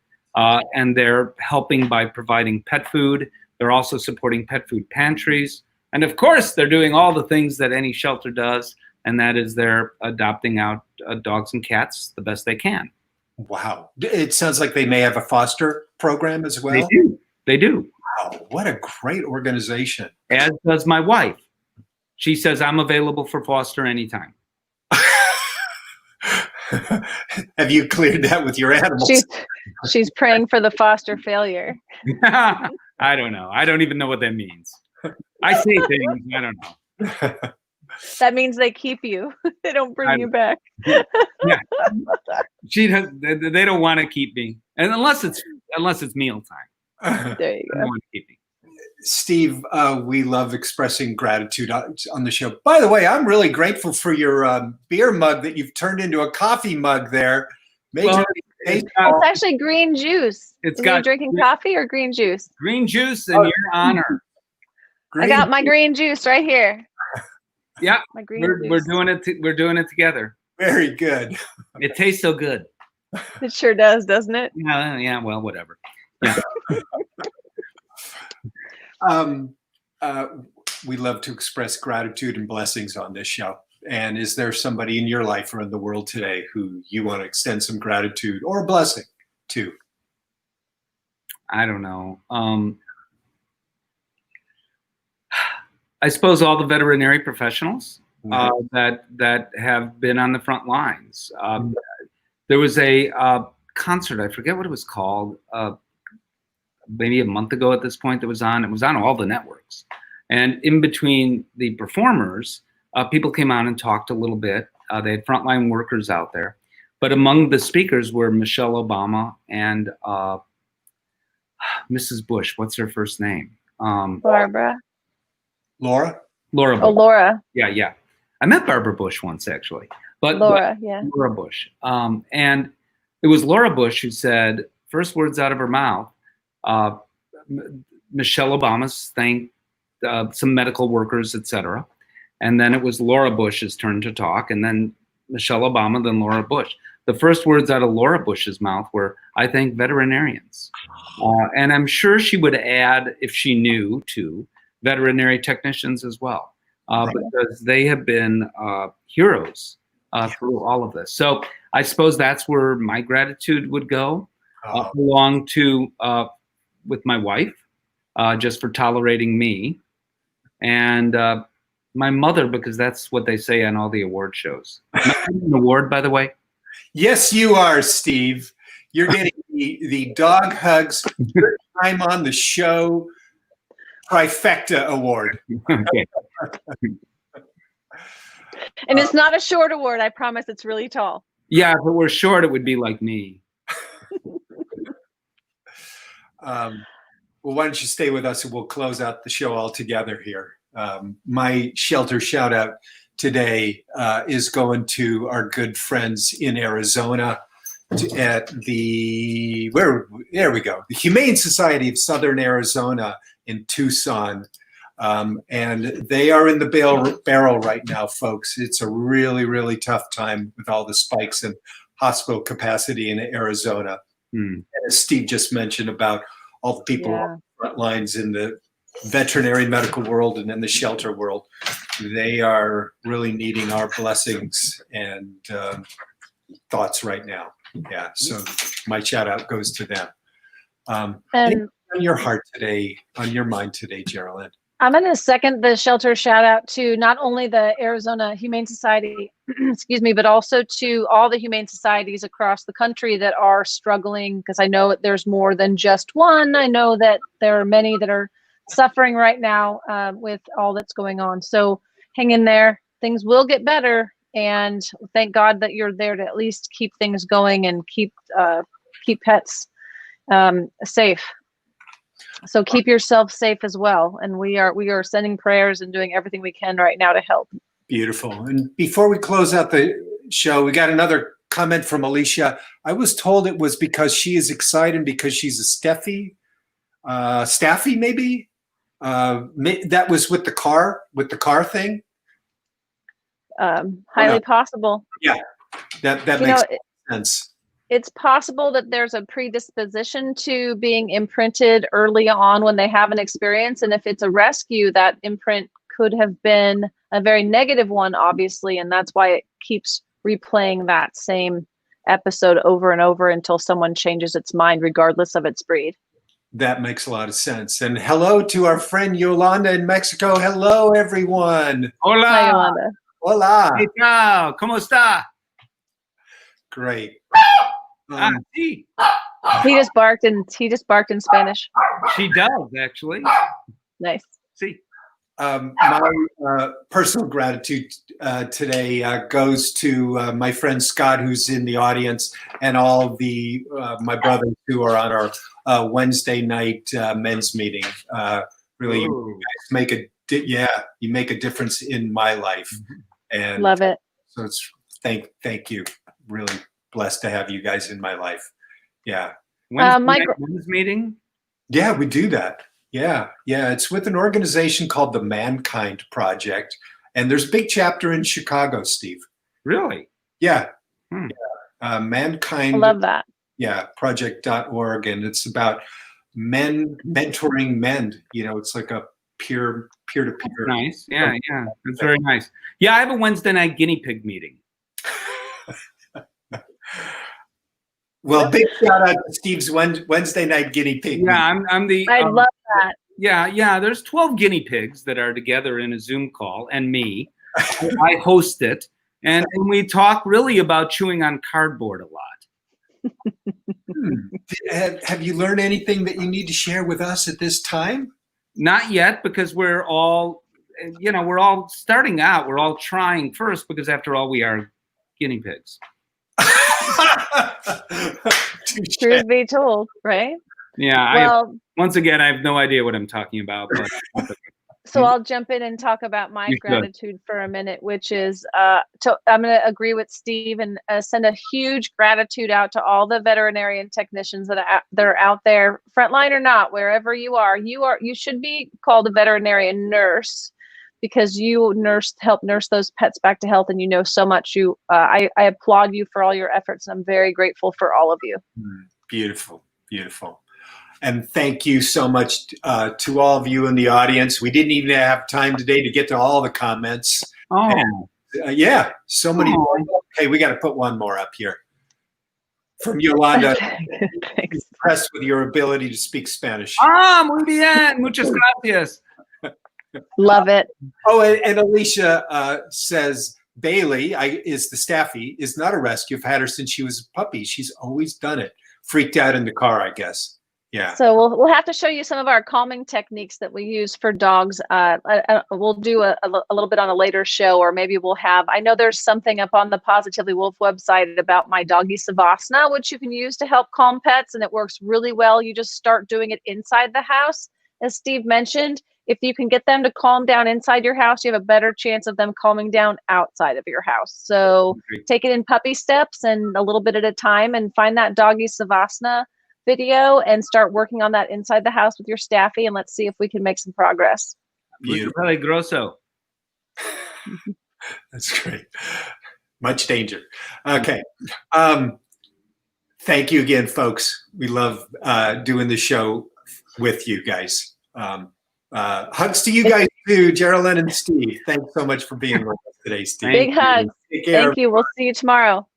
And they're helping by providing pet food. They're also supporting pet food pantries. And of course, they're doing all the things that any shelter does, and that is they're adopting out dogs and cats the best they can. Wow. It sounds like they may have a foster program as well. They do. Wow, what a great organization. As does my wife. She says, I'm available for foster anytime. Have you cleared that with your animals? She's praying for the foster failure. I don't know. I don't even know what that means. I say things. I don't know. That means they keep you. They don't bring you back. Yeah. They don't want to keep me, and unless it's mealtime. There you They go. don't want to keep me. Steve, we love expressing gratitude on the show. By the way, I'm really grateful for your beer mug that you've turned into a coffee mug there. It's actually green juice. Are you drinking coffee or green juice? Green juice in your honor. I got my green juice right here. Yeah, My green we're juice. doing it. We're doing it together. Very good. It tastes so good. It sure does, doesn't it? Yeah. Well, whatever. Yeah. We love to express gratitude and blessings on this show. And is there somebody in your life or in the world today who you want to extend some gratitude or a blessing to? I don't know. I suppose all the veterinary professionals that have been on the front lines. There was a concert, I forget what it was called, maybe a month ago at this point, that was on. It was on all the networks. And in between the performers, people came on and talked a little bit. They had frontline workers out there. But among the speakers were Michelle Obama and Mrs. Bush. What's her first name? Barbara. Laura? Laura Bush. Oh, Laura. Yeah. I met Barbara Bush once, actually. But Laura, yeah. Laura Bush. And it was Laura Bush who said, first words out of her mouth, Michelle Obama's thanked some medical workers, etc. And then it was Laura Bush's turn to talk, and then Michelle Obama, then Laura Bush. The first words out of Laura Bush's mouth were, I thank veterinarians. And I'm sure she would add, if she knew, to veterinary technicians as well, because they have been heroes through all of this. So I suppose that's where my gratitude would go, along to with my wife, just for tolerating me, and my mother, because that's what they say on all the award shows. Am I getting an award, by the way? Yes, you are, Steve. You're getting the Dog Hugs Third Time on the Show Trifecta Award. Okay. And it's not a short award. I promise it's really tall. Yeah, if it were short, it would be like me. Well, why don't you stay with us and we'll close out the show all together here. My shelter shout out today is going to our good friends in Arizona at the Humane Society of Southern Arizona in Tucson. And they are in the barrel right now, folks. It's a really, really tough time with all the spikes in hospital capacity in Arizona. And as Steve just mentioned about all the people on the front lines in the veterinary medical world and in the shelter world, they are really needing our blessings and thoughts right now. Yeah, so my shout out goes to them. And on your heart today, on your mind today, Geraldine? I'm going to second the shelter shout out to not only the Arizona Humane Society, excuse me, but also to all the humane societies across the country that are struggling, because I know there's more than just one. I know that there are many that are suffering right now with all that's going on. So hang in there. Things will get better. And thank God that you're there to at least keep things going and keep pets safe. So keep yourself safe as well. And we are sending prayers and doing everything we can right now to help. Beautiful. And before we close out the show, we got another comment from Alicia. I was told it was because she is excited because she's a staffy maybe. That was with the car thing. Highly possible. Yeah, that makes sense. It's possible that there's a predisposition to being imprinted early on when they have an experience. And if it's a rescue, that imprint could have been a very negative one, obviously. And that's why it keeps replaying that same episode over and over until someone changes its mind, regardless of its breed. That makes a lot of sense. And hello to our friend Yolanda in Mexico. Hello, everyone. Hola. Hi, Yolanda. Hola. ¿Qué tal? ¿Cómo está? Great. See, He just barked in Spanish. she does actually. Nice. See. My personal gratitude today goes to my friend Scott, who's in the audience, and all the my brothers who are on our Wednesday night men's meeting. Really, you guys make you make a difference in my life, and Love it. So it's thank you. Really blessed to have you guys in my life. Yeah. Men's meeting. Yeah, we do that. Yeah. It's with an organization called the Mankind Project, and there's a big chapter in Chicago, Steve. Really? Yeah. Hmm. Mankind. I love that. Yeah, project.org, and it's about men mentoring men. You know, it's like a peer-to-peer. Nice. Yeah. That's very nice. Yeah, I have a Wednesday night guinea pig meeting. Well, big shout out to Steve's Wednesday night guinea pig. Yeah, I'm the. I love that. Yeah. There's 12 guinea pigs that are together in a Zoom call, and me. I host it, and we talk really about chewing on cardboard a lot. Have you learned anything that you need to share with us at this time? Not yet, because we're all starting out. We're all trying first, because after all, we are guinea pigs. Truth be told, right? Yeah. Well, once again, I have no idea what I'm talking about. But so I'll jump in and talk about my gratitude for a minute, which is I'm going to agree with Steve and send a huge gratitude out to all the veterinarian technicians that are out there, frontline or not, wherever you are. You should be called a veterinarian nurse, because you help nurse those pets back to health, and you know so much. I applaud you for all your efforts, and I'm very grateful for all of you. Beautiful. And thank you so much to all of you in the audience. We didn't even have time today to get to all the comments. Oh. And, so many more. Okay, we got to put one more up here. From Yolanda. Impressed with your ability to speak Spanish. Muy bien. Muchas gracias. Love it. Oh, and Alicia says, Bailey is the staffy, is not a rescue. I've had her since she was a puppy. She's always done it. Freaked out in the car, I guess. Yeah. So we'll have to show you some of our calming techniques that we use for dogs. We'll do a little bit on a later show, or maybe we'll have, I know there's something up on the Positively Wolf website about my doggy Savasana, which you can use to help calm pets, and it works really well. You just start doing it inside the house. As Steve mentioned, if you can get them to calm down inside your house, you have a better chance of them calming down outside of your house. So take it in puppy steps and a little bit at a time, and find that doggy Savasana video and start working on that inside the house with your staffy, and let's see if we can make some progress. Beautiful. Grosso. That's great. Much danger. Okay. Thank you again, folks. We love doing the show with you guys. Hugs to you guys too, Geraldine and Steve. Thanks so much for being with us today, Steve. Big hugs. Take care. Thank you. We'll see you tomorrow.